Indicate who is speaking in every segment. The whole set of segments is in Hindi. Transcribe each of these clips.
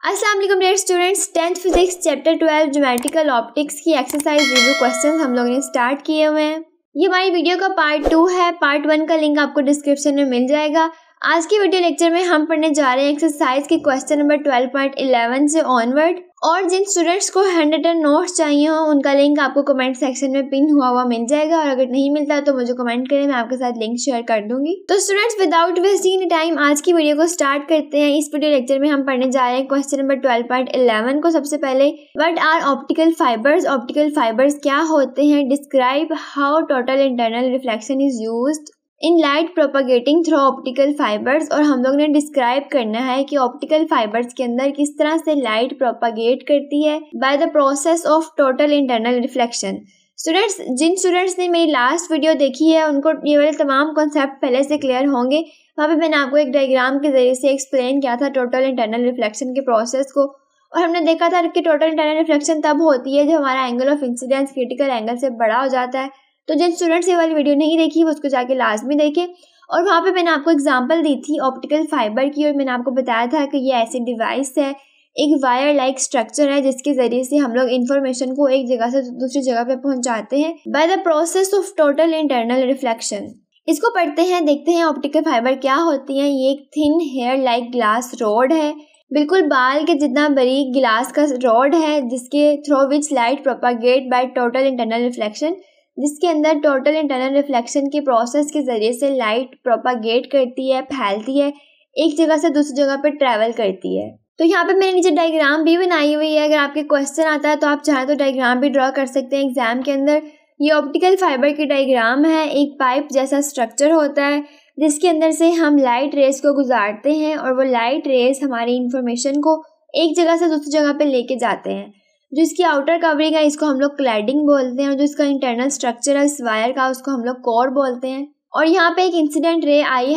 Speaker 1: अस्सलाम वालेकुम dear students, 10th physics chapter 12 geometrical optics की एक्सरसाइज रिव्यू क्वेश्चंस हम लोगों ने स्टार्ट किए हुए हैं। ये हमारी वीडियो का पार्ट 2 है। पार्ट 1 का लिंक आपको डिस्क्रिप्शन में मिल जाएगा। आज की वीडियो लेक्चर में हम पढ़ने जा रहे हैं एक्सरसाइज के क्वेश्चन नंबर 12.11 से ऑनवर्ड। और जिन स्टूडेंट्स को हैंड रिटन नोट्स चाहिए हो उनका लिंक आपको कमेंट सेक्शन में पिन हुआ मिल जाएगा, और अगर नहीं मिलता तो मुझे कमेंट करें, मैं आपके साथ लिंक शेयर कर दूंगी। तो students, without wasting any time आज की वीडियो को स्टार्ट करते हैं। इस वीडियो लेक्चर में हम पढ़ने जा रहे हैं क्वेश्चन नंबर 12.11 को। सबसे पहले, what are optical fibres? Optical fibres क्या होते हैं? Describe how total internal reflection is used in light propagating through optical fibres. और हम लोग ने डिस्क्राइब करना है कि ऑप्टिकल फाइबर्स के अंदर किस तरह से लाइट प्रोपगेट करती है by the process of total internal reflection. Students, जिन स्टूडेंट्स ने मेरी लास्ट वीडियो देखी है उनको ये वाले तमाम कॉन्सेप्ट पहले से क्लियर होंगे। वहाँ पे मैंने आपको एक डायग्राम के जरिए से एक्सप्लेन किया था टोटल इंटरनल रिफ्लेक्शन के प्रोसेस को, और हमने देखा था कि टोटल इंटरनल रिफ्लेक्शन तब होती है जब हमारा angle of incidence critical angle से बड़ा हो जाता है। तो जिन स्टूडेंट्स ये वाली वीडियो नहीं देखी वो उसको जाके लाजमी देखें। और वहाँ पे मैंने आपको एग्जांपल दी थी ऑप्टिकल फाइबर की, और मैंने आपको बताया था कि ये ऐसी डिवाइस है, एक वायर लाइक स्ट्रक्चर है जिसके ज़रिए से हम लोग इन्फॉर्मेशन को एक जगह से दूसरी जगह पे पहुँचाते हैं bye the process of total internal reflection. इसको पढ़ते हैं, देखते हैं ऑप्टिकल फाइबर क्या होती हैं। ये एक thin hair like glass rod है, बिल्कुल बाल के जितना बारीक गिलास का रॉड है, जिसके through which light propagate bye total internal reflection, जिसके अंदर टोटल इंटरनल रिफ्लेक्शन के प्रोसेस के ज़रिए से लाइट प्रोपागेट करती है, फैलती है, एक जगह से दूसरी जगह पर ट्रैवल करती है। तो यहाँ पे मैंने नीचे डायग्राम भी बनाई हुई है। अगर आपके क्वेश्चन आता है तो आप चाहें तो डायग्राम भी ड्रॉ कर सकते हैं एग्जाम के अंदर। ये ऑप्टिकल फाइबर की डायग्राम है। एक पाइप जैसा स्ट्रक्चर होता है जिसके अंदर से हम लाइट रेस को गुजारते हैं, और वो लाइट रेस हमारी इंफॉर्मेशन को एक जगह से दूसरी जगह पे लेके जाते हैं। जो इसकी आउटर कवरिंग है इसको हम लोग क्लैडिंग बोलते हैं, और जो इसका इंटरनल स्ट्रक्चर है इस वायर का उसको हम लोग कोर बोलते हैं। और यहाँ पे एक इंसिडेंट रे आई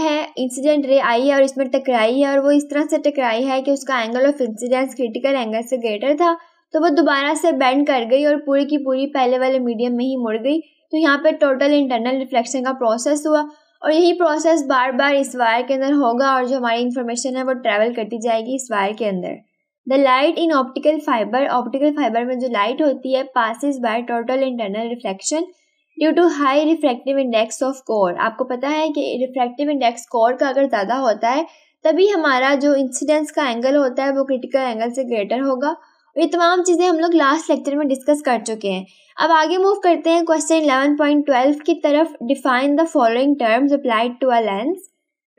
Speaker 1: है और इसमें टकराई है, और वो इस तरह से टकराई है कि उसका angle of incidence critical angle से ग्रेटर था, तो वो दोबारा से बेंड कर गई और पूरी की पूरी पहले वाले मीडियम में ही मुड़ गई। तो यहाँ पे टोटल इंटरनल रिफ्लेक्शन का प्रोसेस हुआ, और यही प्रोसेस बार बार इस वायर के अंदर होगा, और जो हमारी इन्फॉर्मेशन है वो ट्रैवल करती जाएगी इस वायर के अंदर। The light in optical fibre में जो लाइट होती है passes by total internal reflection due to high refractive index of core. आपको पता है कि रिफ्रैक्टिव इंडेक्स कोर का अगर ज़्यादा होता है तभी हमारा जो इंसिडेंस का एंगल होता है वो क्रिटिकल एंगल से ग्रेटर होगा। और ये तमाम चीज़ें हम लोग लास्ट लेक्चर में डिस्कस कर चुके हैं। अब आगे मूव करते हैं क्वेश्चन 11.12 की तरफ। Define the following terms applied to a lens.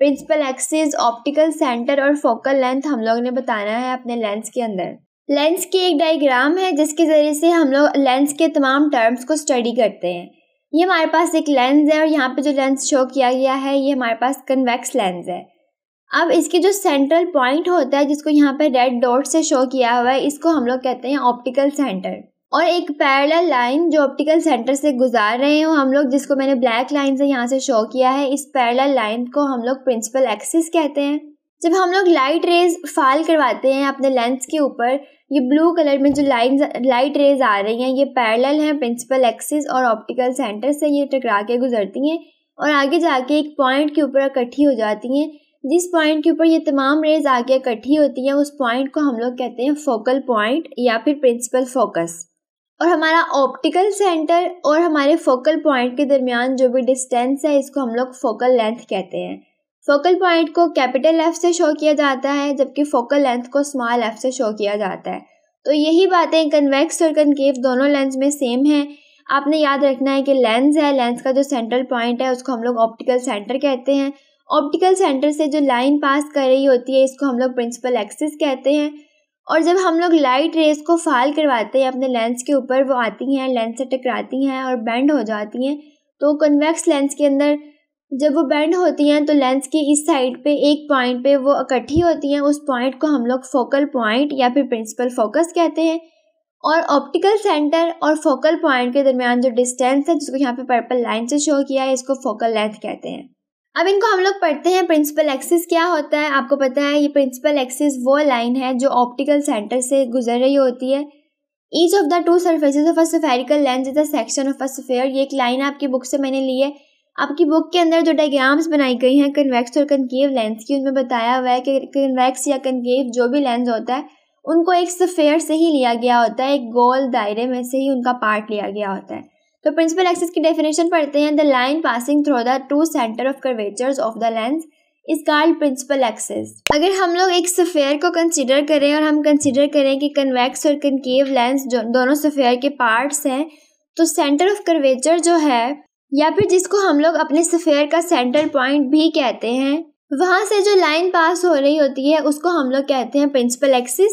Speaker 1: Principal axis, optical centre और फोकल लेंथ हम लोग ने बताना है अपने लेंस के अंदर। लेंस की एक डायग्राम है जिसके ज़रिए से हम लोग लेंस के तमाम टर्म्स को स्टडी करते हैं। ये हमारे पास एक लेंस है, और यहाँ पे जो लेंस शो किया गया है ये हमारे पास कन्वेक्स लेंस है। अब इसकी जो सेंट्रल पॉइंट होता है जिसको यहाँ पे रेड डॉट से शो किया हुआ है, इसको हम लोग कहते हैं ऑप्टिकल सेंटर। और एक पैरेलल लाइन जो ऑप्टिकल सेंटर से गुजार रहे हो हम लोग, जिसको मैंने ब्लैक लाइन से यहाँ से शो किया है, इस पैरेलल लाइन को हम लोग प्रिंसिपल एक्सिस कहते हैं। जब हम लोग लाइट रेज फॉल करवाते हैं अपने लेंस के ऊपर, ये ब्लू कलर में जो लाइट रेज आ रही हैं ये पैरेलल हैं प्रिंसिपल एक्सिस और ऑप्टिकल सेंटर से, ये टकरा के गुजरती हैं और आगे जाके एक पॉइंट के ऊपर इकट्ठी हो जाती हैं। जिस पॉइंट के ऊपर ये तमाम रेज आके इकट्ठी होती हैं उस पॉइंट को हम लोग कहते हैं फोकल पॉइंट या फिर प्रिंसिपल फोकस। और हमारा ऑप्टिकल सेंटर और हमारे फोकल पॉइंट के दरमियान जो भी डिस्टेंस है इसको हम लोग फोकल लेंथ कहते हैं। फोकल पॉइंट को कैपिटल एफ से शो किया जाता है, जबकि फोकल लेंथ को स्मॉल एफ से शो किया जाता है। तो यही बातें कन्वेक्स और कनकेव दोनों लेंस में सेम है। आपने याद रखना है कि लेंस है, लेंस का जो सेंट्रल पॉइंट है उसको हम लोग ऑप्टिकल सेंटर कहते हैं। ऑप्टिकल सेंटर से जो लाइन पास कर रही होती है इसको हम लोग प्रिंसिपल एक्सिस कहते हैं। और जब हम लोग लाइट रेज को फॉल करवाते हैं अपने लेंस के ऊपर, वो आती हैं लेंस से टकराती हैं और बेंड हो जाती हैं। तो कन्वेक्स लेंस के अंदर जब वो बेंड होती हैं तो लेंस की इस साइड पे एक पॉइंट पे वो इकट्ठी होती हैं, उस पॉइंट को हम लोग फोकल पॉइंट या फिर प्रिंसिपल फोकस कहते हैं। और ऑप्टिकल सेंटर और फोकल पॉइंट के दरमियान जो डिस्टेंस है जिसको यहाँ पे पर्पल लाइन से शो किया है इसको फोकल लेंथ कहते हैं। अब इनको हम लोग पढ़ते हैं। प्रिंसिपल एक्सिस क्या होता है? आपको पता है ये प्रिंसिपल एक्सिस वो लाइन है जो ऑप्टिकल सेंटर से गुजर रही होती है। Each of the two surfaces of a spherical lens is a section of a sphere. ये एक लाइन आपकी बुक से मैंने ली है। आपकी बुक के अंदर जो डायग्राम्स बनाई गई हैं कन्वेक्स और कनकेव लेंस की, उनमें बताया हुआ है कि कन्वेक्स या कनकेव जो भी लेंस होता है उनको एक स्फीयर से ही लिया गया होता है, एक गोल दायरे में से ही उनका पार्ट लिया गया होता है। तो प्रिंसिपल एक्सिस की डेफिनेशन पढ़ते हैं। The line passing through the two centre of curvatures of the lens is called principal axis. अगर हम लोग एक स्फीयर को कंसीडर करें और हम कंसीडर करें कि कन्वेक्स और कनकेव लेंस जो दोनों स्फीयर के पार्ट्स हैं, तो सेंटर ऑफ कर्वेचर जो है, या फिर जिसको हम लोग अपने स्फीयर का सेंटर पॉइंट भी कहते हैं, वहाँ से जो लाइन पास हो रही होती है उसको हम लोग कहते हैं प्रिंसिपल एक्सिस।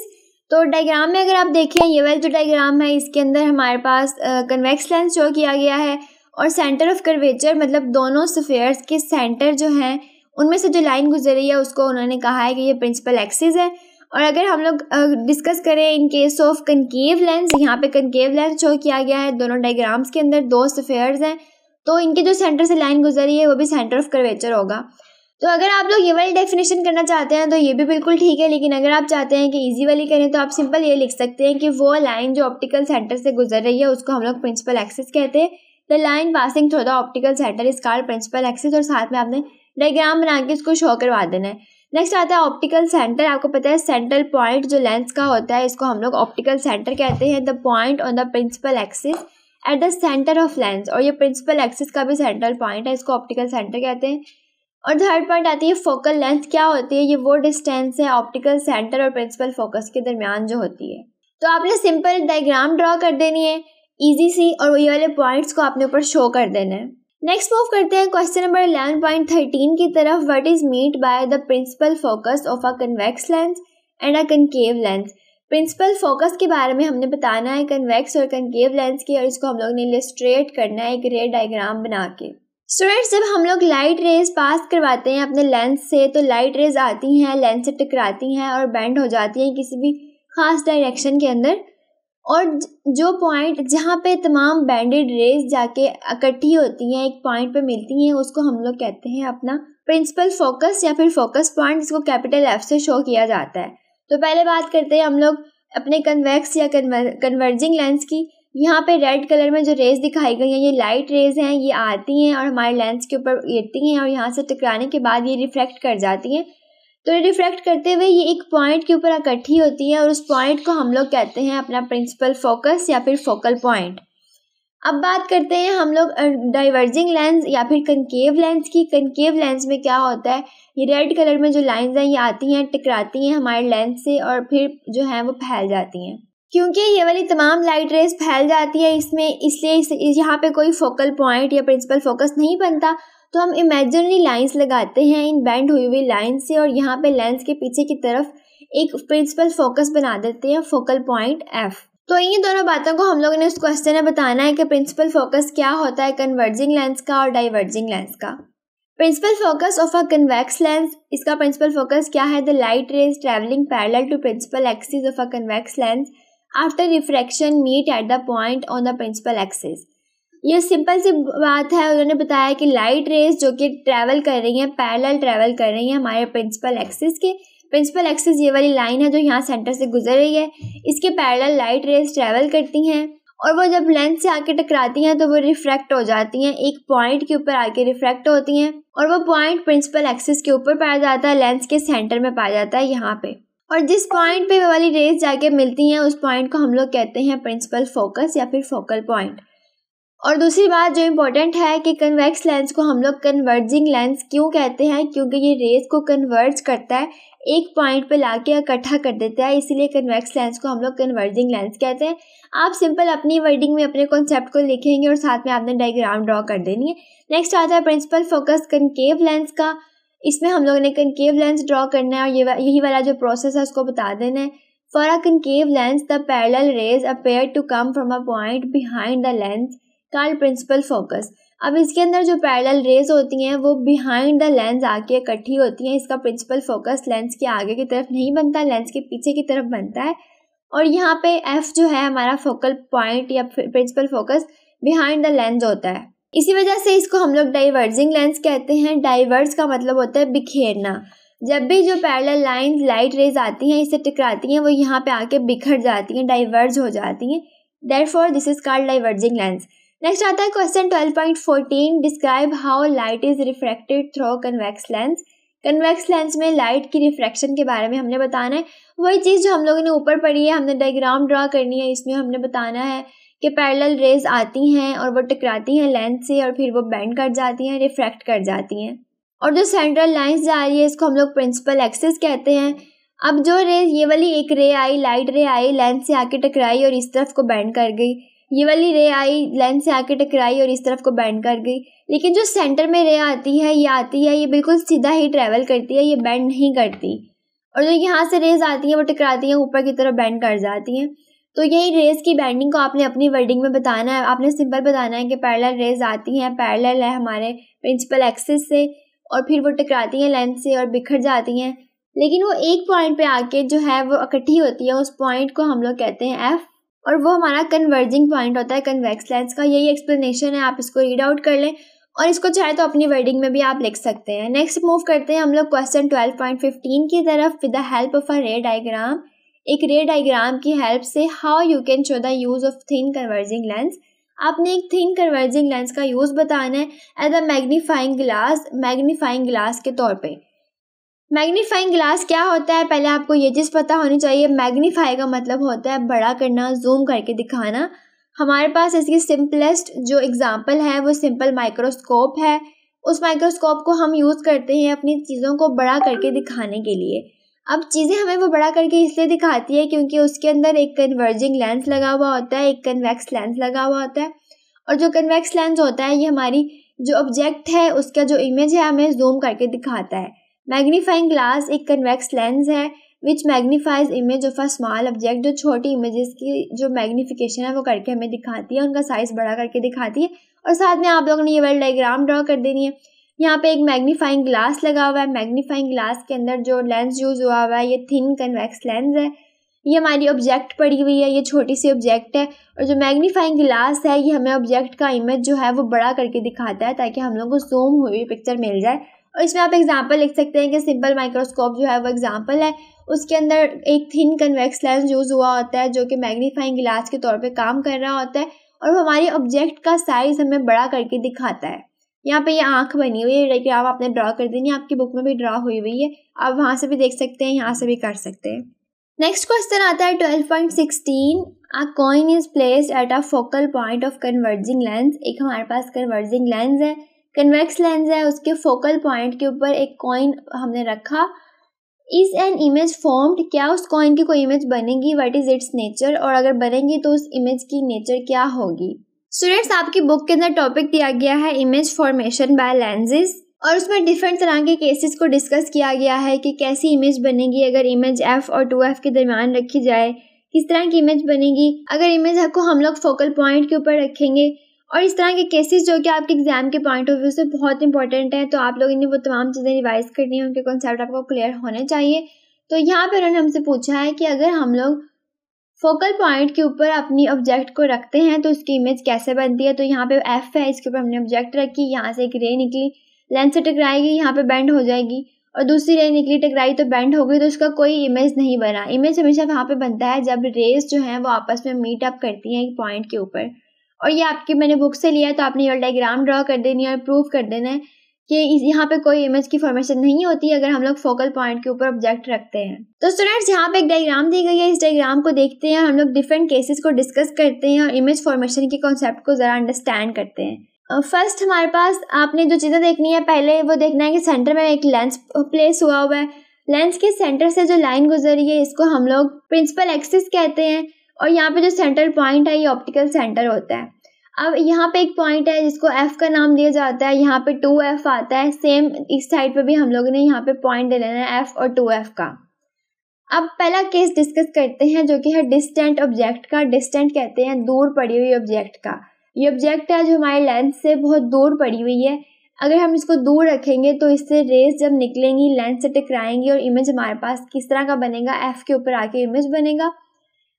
Speaker 1: तो डायग्राम में अगर आप देखें, ये वाला जो डायग्राम है इसके अंदर हमारे पास कन्वेक्स लेंस शो किया गया है और सेंटर ऑफ कर्वेचर मतलब दोनों स्फीयर्स के सेंटर जो हैं उनमें से जो लाइन गुजर रही है उसको उन्होंने कहा है कि ये प्रिंसिपल एक्सिस है। और अगर हम लोग डिस्कस करें in case of concave lens, यहाँ पे कनकेव लेंस शो किया गया है, दोनों डायग्राम्स के अंदर दो स्फीयर्स हैं, तो इनके जो सेंटर से लाइन गुजर रही है वो भी सेंटर ऑफ कर्वेचर होगा। तो अगर आप लोग ये वाली डेफिनेशन करना चाहते हैं तो ये भी बिल्कुल ठीक है, लेकिन अगर आप चाहते हैं कि इजी वाली करें तो आप सिंपल ये लिख सकते हैं कि वो लाइन जो ऑप्टिकल सेंटर से गुजर रही है उसको हम लोग प्रिंसिपल एक्सिस कहते हैं। The line passing through the optical centre is called principal axis, और साथ में आपने डायग्राम बना के उसको शो करवा देना है। नेक्स्ट आता है ऑप्टिकल सेंटर। आपको पता है सेंट्रल पॉइंट जो लेंस का होता है इसको हम लोग ऑप्टिकल सेंटर कहते हैं। The point on the principal axis at the centre of lens, और ये प्रिंसिपल एक्सिस का भी सेंट्रल पॉइंट है, इसको ऑप्टिकल सेंटर कहते हैं। और थर्ड पॉइंट आती है फोकल लेंथ। क्या होती है? ये वो डिस्टेंस है ऑप्टिकल सेंटर और प्रिंसिपल फोकस के दरमियान जो होती है। तो आपने सिंपल डायग्राम ड्रॉ कर देनी है इजी सी, और ये वाले पॉइंट्स को आपने ऊपर शो कर देना है। नेक्स्ट मूव करते हैं क्वेश्चन नंबर 11.13 की तरफ। What is meant by the principal focus of a convex lens and a concave lens. Principal focus के बारे में हमने बताना है कन्वेक्स और कनकेव लेंस की, और इसको हम लोग ने इलस्ट्रेट करना है एक रे डायग्राम बना के। स्टूडेंट्स, जब हम लोग लाइट रेज पास करवाते हैं अपने लेंस से तो लाइट रेज आती हैं, लेंस से टकराती हैं और बेंड हो जाती हैं किसी भी खास डायरेक्शन के अंदर, और जो पॉइंट जहाँ पे तमाम बैंडेड रेज जाके इकट्ठी होती हैं एक पॉइंट पे मिलती हैं उसको हम लोग कहते हैं अपना प्रिंसिपल फोकस या फिर फोकस पॉइंट, जिसको कैपिटल F से शो किया जाता है। तो पहले बात करते हैं हम लोग अपने कन्वेक्स या कन्वर्जिंग लेंस की। यहाँ पे रेड कलर में जो रेज दिखाई गई हैं ये लाइट रेज हैं, ये आती हैं और हमारे लेंस के ऊपर गिरती हैं और यहाँ से टकराने के बाद ये रिफ्लेक्ट कर जाती हैं। तो ये रिफ्लेक्ट करते हुए ये एक पॉइंट के ऊपर इकट्ठी होती है और उस पॉइंट को हम लोग कहते हैं अपना प्रिंसिपल फोकस या फिर फोकल पॉइंट। अब बात करते हैं हम लोग डाइवर्जिंग लेंस या फिर कनकेव लेंस की। कनकेव लेंस में क्या होता है, ये रेड कलर में जो लाइंस हैं ये आती हैं, टकराती हैं हमारे लेंस से और फिर जो है वो फैल जाती हैं। क्योंकि ये वाली तमाम लाइट रेज फैल जाती है इसमें, इसलिए यहाँ पे कोई फोकल पॉइंट या प्रिंसिपल फोकस नहीं बनता, तो हम इमेजिनरी लाइंस लगाते हैं इन बेंड हुई हुई लाइन से और यहाँ पे लेंस के पीछे की तरफ एक प्रिंसिपल फोकस बना देते हैं फोकल पॉइंट F। तो इन दोनों बातों को हम लोगों ने उस क्वेश्चन में बताना है कि प्रिंसिपल फोकस क्या होता है कन्वर्जिंग लेंस का और डाइवर्जिंग लेंस का। Principal focus of a convex lens, इसका प्रिंसिपल फोकस क्या है? The light rays travelling parallel to principal axis of a convex lens after refraction meet at the point on the principal axis. ये सिंपल सी बात है, उन्होंने बताया कि लाइट रेज जो कि ट्रैवल कर रही हैं, पैरेलल ट्रैवल कर रही हैं हमारे प्रिंसिपल एक्सिस के। प्रिंसिपल एक्सिस ये वाली लाइन है जो यहाँ सेंटर से गुजर रही है, इसके पैरेलल लाइट रेज ट्रैवल करती हैं और वो जब लेंस से आके टकराती हैं तो वो रिफ्रैक्ट हो जाती हैं, एक पॉइंट के ऊपर आके रिफ्रैक्ट होती हैं और वो पॉइंट प्रिंसिपल एक्सिस के ऊपर पाया जाता है, लेंस के सेंटर में पाया जाता है यहाँ पे। और जिस पॉइंट पे वो वाली रेज जाके मिलती हैं उस पॉइंट को हम लोग कहते हैं प्रिंसिपल फोकस या फिर फोकल पॉइंट। और दूसरी बात जो इम्पोर्टेंट है कि कन्वेक्स लेंस को हम लोग कन्वर्जिंग लेंस क्यों कहते हैं? क्योंकि ये रेज को कन्वर्ज करता है, एक पॉइंट पे लाके इकट्ठा कर देता है, इसीलिए कन्वेक्स लेंस को हम लोग कन्वर्जिंग लेंस कहते हैं। आप सिंपल अपनी वर्डिंग में अपने कॉन्सेप्ट को लिखेंगे और साथ में आपने डायग्राम ड्रॉ कर देनी है। नेक्स्ट आता है प्रिंसिपल फोकस कनकेव लेंस का। इसमें हम लोगों ने कनकेव लेंस ड्रॉ करना है और यही वाला जो प्रोसेस है उसको बता देना है। For a concave lens the parallel rays appear to come from a point behind the lens called principal focus. अब इसके अंदर जो पैरेलल रेज होती हैं वो बिहाइंड द लेंस आके इकट्ठी होती हैं। इसका प्रिंसिपल फोकस लेंस के आगे की तरफ नहीं बनता, लेंस के पीछे की तरफ बनता है और यहाँ पे F जो है हमारा फोकल पॉइंट या principal focus behind the lens होता है। इसी वजह से इसको हम लोग डाइवर्जिंग लेंस कहते हैं। डाइवर्ज का मतलब होता है बिखेरना। जब भी जो पैरेलल लाइन लाइट रेज आती हैं इससे टकराती हैं वो यहाँ पे आके बिखर जाती हैं, डाइवर्ज हो जाती हैं। Therefore this is called diverging lens. Next आता है question 12.14। Describe how light is refracted through convex lens. Convex lens में लाइट की रिफ्रैक्शन के बारे में हमने बताना है। वही चीज़ जो हम लोगों ने ऊपर पढ़ी है, हमने डायग्राम ड्रा करनी है। इसमें हमने बताना है कि पैरेलल रेज आती हैं और वो टकराती हैं लेंस से और फिर वो बेंड कर जाती हैं, रिफ्रैक्ट कर जाती हैं। और जो सेंट्रल लाइंस जा रही है इसको हम लोग प्रिंसिपल एक्सिस कहते हैं। अब जो रे, ये वाली एक रे आई, लाइट रे आई, लेंस से आके टकराई और इस तरफ को बेंड कर गई। ये वाली रे आई, लेंस से आके टकराई और इस तरफ को बेंड कर गई। लेकिन जो सेंटर में रे आती है, ये बिल्कुल सीधा ही ट्रेवल करती है, ये बेंड नहीं करती। और जो यहाँ से रेज आती हैं वो टकराती हैं, ऊपर की तरफ बेंड कर जाती हैं। तो यही रेज की बेंडिंग को आपने अपनी वर्डिंग में बताना है। आपने सिंपल बताना है कि पैरेलल रेज आती हैं, पैरेलल है हमारे प्रिंसिपल एक्सिस से, और फिर वो टकराती हैं लेंस से और बिखर जाती हैं। लेकिन वो एक पॉइंट पे आके जो है वो इकट्ठी होती है, उस पॉइंट को हम लोग कहते हैं एफ, और वो हमारा कन्वर्जिंग पॉइंट होता है कन्वेक्स लेंस का। यही एक्सप्लेनेशन है, आप इसको रीड आउट कर लें और इसको चाहे तो अपनी वर्डिंग में भी आप लिख सकते हैं। नेक्स्ट मूव करते हैं हम लोग क्वेश्चन 12.15 की तरफ। With the help of a ray diagram, एक रे डायग्राम की हेल्प से how you can show the use of thin converging lens. आपने एक थिन कन्वर्जिंग लेंस का यूज बताना है as a magnifying glass, magnifying glass के तौर पे। मैग्नीफाइंग ग्लास क्या होता है, पहले आपको ये चीज़ पता होनी चाहिए। मैग्नीफाई का मतलब होता है बड़ा करना, जूम करके दिखाना। हमारे पास इसकी सिंपलेस्ट जो एग्जांपल है वो सिंपल माइक्रोस्कोप है। उस माइक्रोस्कोप को हम यूज़ करते हैं अपनी चीज़ों को बड़ा करके दिखाने के लिए। अब चीज़ें हमें वो बड़ा करके इसलिए दिखाती है क्योंकि उसके अंदर एक कन्वर्जिंग लेंस लगा हुआ होता है, एक कन्वेक्स लेंस लगा हुआ होता है। और जो कन्वेक्स लेंस होता है ये हमारी जो ऑब्जेक्ट है उसका जो इमेज है हमें जूम करके दिखाता है। मैग्नीफाइंग ग्लास एक कन्वेक्स लेंस है which magnifies image of a small object, जो छोटी इमेजेस की जो मैग्नीफिकेशन है वो करके हमें दिखाती है, उनका साइज बड़ा करके दिखाती है। और साथ में आप लोगों ने ये वाला डायग्राम ड्रॉ कर देनी है। यहाँ पे एक मैग्नीफाइंग ग्लास लगा हुआ है। मैग्नीफाइंग ग्लास के अंदर जो लेंस यूज हुआ हुआ है ये थिन कन्वेक्स लेंस है। ये हमारी ऑब्जेक्ट पड़ी हुई है, ये छोटी सी ऑब्जेक्ट है। और जो मैग्नीफाइंग ग्लास है ये हमें ऑब्जेक्ट का इमेज जो है वो बड़ा करके दिखाता है ताकि हम लोग को जूम हुई पिक्चर मिल जाए। और इसमें आप एग्जांपल लिख सकते हैं कि सिंपल माइक्रोस्कोप जो है वो एग्जांपल है। उसके अंदर एक थिन कन्वेक्स लेंस यूज हुआ होता है जो कि मैग्नीफाइंग ग्लास के तौर पे काम कर रहा होता है और हमारी ऑब्जेक्ट का साइज हमें बड़ा करके दिखाता है। यहाँ पे ये आंख बनी हुई है, डायग्राम आपने ड्रॉ कर देनी है, आपकी बुक में भी ड्रॉ हुई हुई है, आप वहाँ से भी देख सकते हैं, यहाँ से भी कर सकते हैं। नेक्स्ट क्वेश्चन आता है 12.16। अ coin is placed at a focal point of converging lens. एक हमारे पास कन्वर्जिंग लेंस है, कन्वेक्स लेंस है, उसके फोकल पॉइंट के ऊपर एक कॉइन हमने रखा। इज एन इमेज फॉर्म्ड, क्या उस कॉइन की कोई इमेज बनेगी? व्हाट इज इट्स नेचर, और अगर बनेगी तो उस इमेज की नेचर क्या होगी? स्टूडेंट्स, आपकी बुक के अंदर टॉपिक दिया गया है इमेज फॉर्मेशन बाय लेंसेज, और उसमें डिफरेंट तरह के केसेस को डिस्कस किया गया है कि कैसी इमेज बनेगी अगर इमेज f और 2f के दरमियान रखी जाए, किस तरह की इमेज बनेगी अगर इमेज को हम लोग फोकल पॉइंट के ऊपर रखेंगे। और इस तरह के केसेस जो कि आपके एग्जाम के पॉइंट ऑफ व्यू से बहुत इंपॉर्टेंट है, तो आप लोगों ने वो तमाम चीज़ें रिवाइज करनी है, उनके कॉन्सेप्ट आपको क्लियर होने चाहिए। तो यहाँ पर उन्होंने हमसे पूछा है कि अगर हम लोग फोकल पॉइंट के ऊपर अपनी ऑब्जेक्ट को रखते हैं तो उसकी इमेज कैसे बनती है। तो यहाँ पे f है, इसके ऊपर हमने ऑब्जेक्ट रखी, यहाँ से एक रे निकली, लेंस से टकराएगी, यहाँ पे बेंड हो जाएगी, और दूसरी रे निकली, टकराई तो बेंड हो गई, तो उसका कोई इमेज नहीं बना। इमेज हमेशा वहाँ पे बनता है जब रेज जो हैं वो आपस में मीट अप करती हैं एक पॉइंट के ऊपर। और ये आपकी मैंने बुक से लिया है, तो आपने ये डायग्राम ड्रॉ कर देनी है और प्रूव कर देना है कि यहाँ पे कोई इमेज की फॉर्मेशन नहीं होती अगर हम लोग फोकल पॉइंट के ऊपर ऑब्जेक्ट रखते हैं। तो स्टूडेंट्स, यहाँ पे एक डायग्राम दी गई है, इस डायग्राम को देखते हैं, हम लोग डिफरेंट केसेस को डिस्कस करते हैं और इमेज फॉर्मेशन के कॉन्सेप्ट को ज़रा अंडरस्टैंड करते हैं। फर्स्ट हमारे पास आपने जो चीज़ें देखनी है, पहले वो देखना है कि सेंटर में एक लेंस प्लेस हुआ हुआ है। लेंस के सेंटर से जो लाइन गुजरी है इसको हम लोग प्रिंसिपल एक्सिस कहते हैं, और यहाँ पे जो सेंट्रल पॉइंट है ये ऑप्टिकल सेंटर होता है। अब यहाँ पे एक पॉइंट है जिसको f का नाम दिया जाता है, यहाँ पे 2f आता है। सेम इस साइड पे भी हम लोगों ने यहाँ पे पॉइंट दे लेना है f और 2f का। अब पहला केस डिस्कस करते हैं जो कि है डिस्टेंट ऑब्जेक्ट का। डिस्टेंट कहते हैं दूर पड़ी हुई ऑब्जेक्ट का। ये ऑब्जेक्ट है जो हमारे लेंस से बहुत दूर पड़ी हुई है। अगर हम इसको दूर रखेंगे तो इससे रेज जब निकलेंगी लेंस से टकराएंगी और इमेज हमारे पास किस तरह का बनेगा, f के ऊपर आके इमेज बनेगा।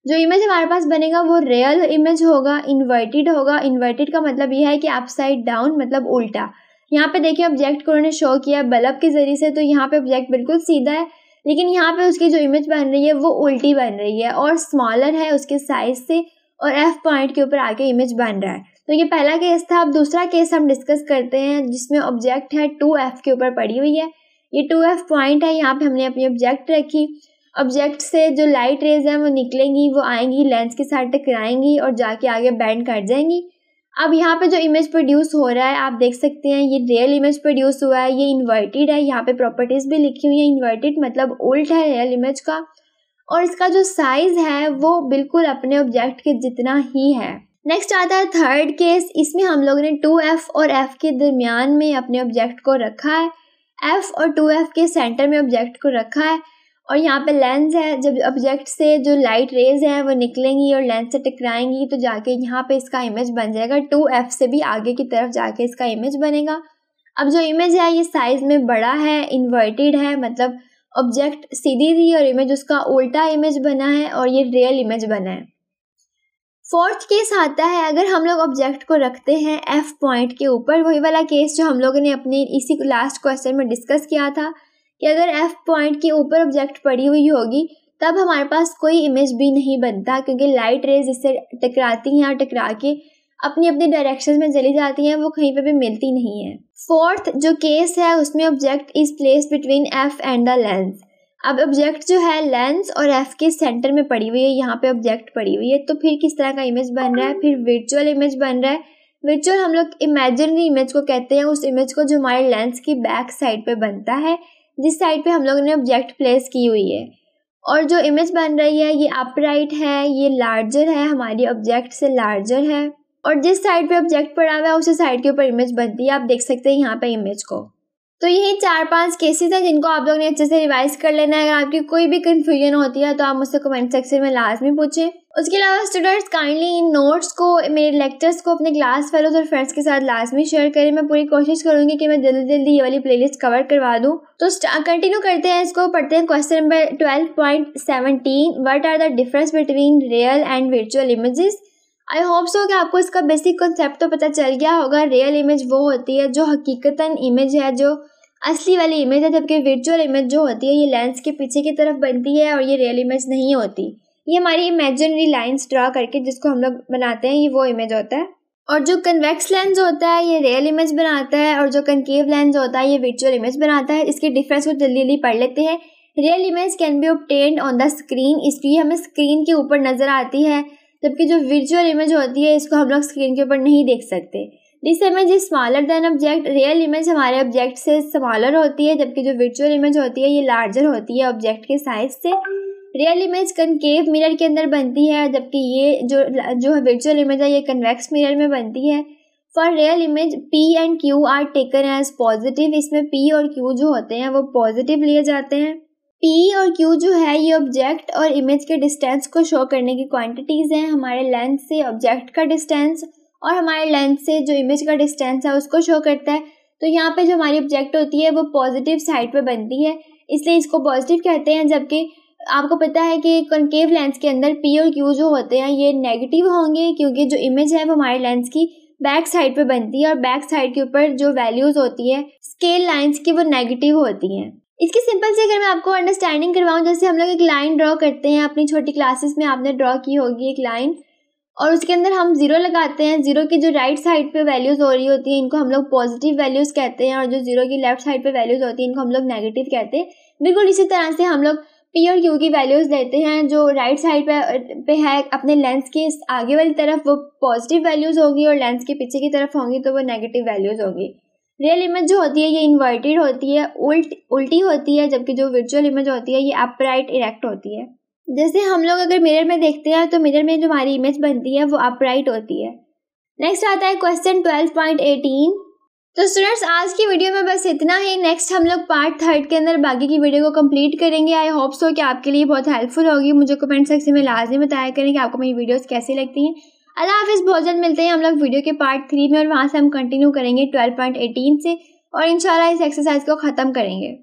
Speaker 1: जो इमेज हमारे पास बनेगा वो रियल इमेज होगा, इन्वर्टेड होगा। इन्वर्टेड का मतलब यह है कि अपसाइड डाउन, मतलब उल्टा। यहाँ पे देखिए ऑब्जेक्ट को उन्होंने शो किया बल्ब के जरिए से, तो यहाँ पे ऑब्जेक्ट बिल्कुल सीधा है, लेकिन यहाँ पे उसकी जो इमेज बन रही है वो उल्टी बन रही है और स्मॉलर है उसके साइज से, और f पॉइंट के ऊपर आके इमेज बन रहा है। तो ये पहला केस था। अब दूसरा केस हम डिस्कस करते हैं जिसमें ऑब्जेक्ट है 2f के ऊपर पड़ी हुई है। ये 2F पॉइंट है, यहाँ पे हमने अपनी ऑब्जेक्ट रखी। ऑब्जेक्ट से जो लाइट रेज हैं वो निकलेंगी, वो आएंगी, लेंस के साथ टकराएंगी और जाके आगे बेंड कर जाएंगी। अब यहाँ पे जो इमेज प्रोड्यूस हो रहा है आप देख सकते हैं, ये रियल इमेज प्रोड्यूस हुआ है, ये इन्वर्टेड है। यहाँ पे प्रॉपर्टीज भी लिखी हुई है, इन्वर्टेड मतलब उल्ट है रियल इमेज का, और इसका जो साइज है वो बिल्कुल अपने ऑब्जेक्ट के जितना ही है। नेक्स्ट आता है थर्ड केस। इसमें हम लोगों ने 2F और F के दरमियान में अपने ऑब्जेक्ट को रखा है, F और 2F के सेंटर में ऑब्जेक्ट को रखा है, और यहाँ पे लेंस है। जब ऑब्जेक्ट से जो लाइट रेज हैं वो निकलेंगी और लेंस से टकराएंगी तो जाके यहाँ पे इसका इमेज बन जाएगा। 2F से भी आगे की तरफ जाके इसका इमेज बनेगा। अब जो इमेज है ये साइज में बड़ा है, इन्वर्टेड है, मतलब ऑब्जेक्ट सीधी थी और इमेज उसका उल्टा इमेज बना है और ये रियल इमेज बना है। फोर्थ केस आता है, अगर हम लोग ऑब्जेक्ट को रखते हैं F पॉइंट के ऊपर, वही वाला केस जो हम लोगों ने अपने इसी लास्ट क्वेश्चन में डिस्कस किया था कि अगर F पॉइंट के ऊपर ऑब्जेक्ट पड़ी हुई होगी तब हमारे पास कोई इमेज भी नहीं बनता, क्योंकि लाइट रेज इससे टकराती हैं और टकरा के अपनी अपनी डायरेक्शन में चली जाती हैं, वो कहीं पे भी मिलती नहीं है। फोर्थ जो केस है उसमें object is place between F and the lens. अब ऑब्जेक्ट जो है लेंस और F के सेंटर में पड़ी हुई है, यहाँ पे ऑब्जेक्ट पड़ी हुई है, तो फिर किस तरह का इमेज बन रहा है? फिर वर्चुअल इमेज बन रहा है। वर्चुअल हम लोग इमेजिनरी इमेज को कहते हैं, उस इमेज को जो हमारे लेंस की बैक साइड पे बनता है, जिस साइड पे हम लोगों ने ऑब्जेक्ट प्लेस की हुई है। और जो इमेज बन रही है ये अपराइट है, ये लार्जर है, हमारी ऑब्जेक्ट से लार्जर है, और जिस साइड पे ऑब्जेक्ट पड़ा हुआ है उसी साइड के ऊपर इमेज बनती है। आप देख सकते हैं यहाँ पे इमेज को। तो यही 4-5 केसेस हैं जिनको आप लोग ने अच्छे से रिवाइज कर लेना है। अगर आपकी कोई भी कंफ्यूजन होती है तो आप मुझसे कमेंट सेक्शन में लाजमी पूछें। उसके अलावा स्टूडेंट्स काइंडली इन नोट्स को, मेरे लेक्चर्स को अपने क्लास फेलोज और फ्रेंड्स के साथ लाजमी शेयर करें। मैं पूरी कोशिश करूंगी कि मैं जल्दी जल्दी ये वाली प्लेलिस्ट कवर करवा दूं। तो कंटिन्यू करते हैं, इसको पढ़ते हैं। Question number 12.17, what are the difference between real and virtual images. I hope so कि आपको इसका बेसिक कॉन्सेप्ट तो पता चल गया होगा। रियल इमेज वो होती है जो हकीकतन इमेज है, जो असली वाली इमेज है, जबकि वर्चुअल इमेज जो होती है ये लेंस के पीछे की तरफ बनती है और ये रियल इमेज नहीं होती। ये हमारी इमेजिनरी लाइंस ड्रा करके जिसको हम लोग बनाते हैं, ये वो इमेज होता है। और जो कन्वेक्स लेंस होता है ये रियल इमेज बनाता है, और जो कनकेव लेंस होता है ये वर्चुअल इमेज बनाता है। इसके डिफरेंस को जल्दी जल्दी पढ़ लेते हैं। Real image can be obtained on the screen, इसलिए हमें स्क्रीन के ऊपर नजर आती है, जबकि जो वर्चुअल इमेज होती है इसको हम लोग स्क्रीन के ऊपर नहीं देख सकते। This image is smaller than object. Real image हमारे ऑब्जेक्ट से स्मॉलर होती है, जबकि जो वर्चुअल इमेज होती है ये लार्जर होती है ऑब्जेक्ट के साइज से। रियल इमेज कनकेव मिरर के अंदर बनती है, जबकि ये जो वर्चुअल इमेज है ये कन्वेक्स मिरर में बनती है। For real image P and Q are taken as positive. इसमें P और Q जो होते हैं वो पॉजिटिव लिए जाते हैं। P और Q जो है ये ऑब्जेक्ट और इमेज के डिस्टेंस को शो करने की क्वांटिटीज हैं। हमारे लेंस से ऑब्जेक्ट का डिस्टेंस और हमारे लेंस से जो इमेज का डिस्टेंस है उसको शो करता है। तो यहाँ पे जो हमारी ऑब्जेक्ट होती है वो पॉजिटिव साइड पे बनती है, इसलिए इसको पॉजिटिव कहते हैं। जबकि आपको पता है कि कॉनकेव लेंस के अंदर P और Q जो होते हैं ये नेगेटिव होंगे, क्योंकि जो इमेज है वो हमारे लेंस की बैक साइड पे बनती है और बैक साइड के ऊपर जो वैल्यूज होती है स्केल लाइंस की वो नेगेटिव होती हैं। इसकी सिंपल से अगर मैं आपको अंडरस्टैंडिंग करवाऊं, जैसे हम लोग एक लाइन ड्रॉ करते हैं, अपनी छोटी क्लासेस में आपने ड्रॉ की होगी एक लाइन, और उसके अंदर हम जीरो लगाते हैं। जीरो की जो राइट साइड पे वैल्यूज हो रही होती हैं इनको हम लोग पॉजिटिव वैल्यूज कहते हैं, और जो जीरो की लेफ्ट साइड पे वैल्यूज होती हैं इनको हम लोग नेगेटिव कहते हैं। बिल्कुल इसी तरह से हम लोग P और Q की वैल्यूज लेते हैं। जो राइट साइड पे है अपने लेंस के आगे वाली तरफ वो पॉजिटिव वैल्यूज होगी, और लेंस के पीछे की तरफ होंगी तो वो नेगेटिव वैल्यूज होगी। रियल इमेज जो होती है ये इन्वर्टेड होती है, उल्टी होती है, जबकि जो वर्चुअल इमेज होती है ये अपराइट इरेक्ट होती है। जैसे हम लोग अगर मिरर में देखते हैं तो मिरर में जो हमारी इमेज बनती है वो अपराइट होती है। नेक्स्ट आता है क्वेश्चन 12.18। तो स्टूडेंट्स आज की वीडियो में बस इतना ही। नेक्स्ट हम लोग पार्ट 3 के अंदर बाकी की वीडियो को कंप्लीट करेंगे। आई होप सो कि आपके लिए बहुत हेल्पफुल होगी। मुझे कमेंट सेक्शन में लाजमी बताया करें कि आपको मेरी वीडियोस कैसी लगती हैं। अल्लाह हाफिज़। बहुत जल्द मिलते हैं हम लोग वीडियो के पार्ट 3 में, और वहाँ से हम कंटिन्यू करेंगे 12.18 से, और इंशाल्लाह इस एक्सरसाइज को ख़त्म करेंगे।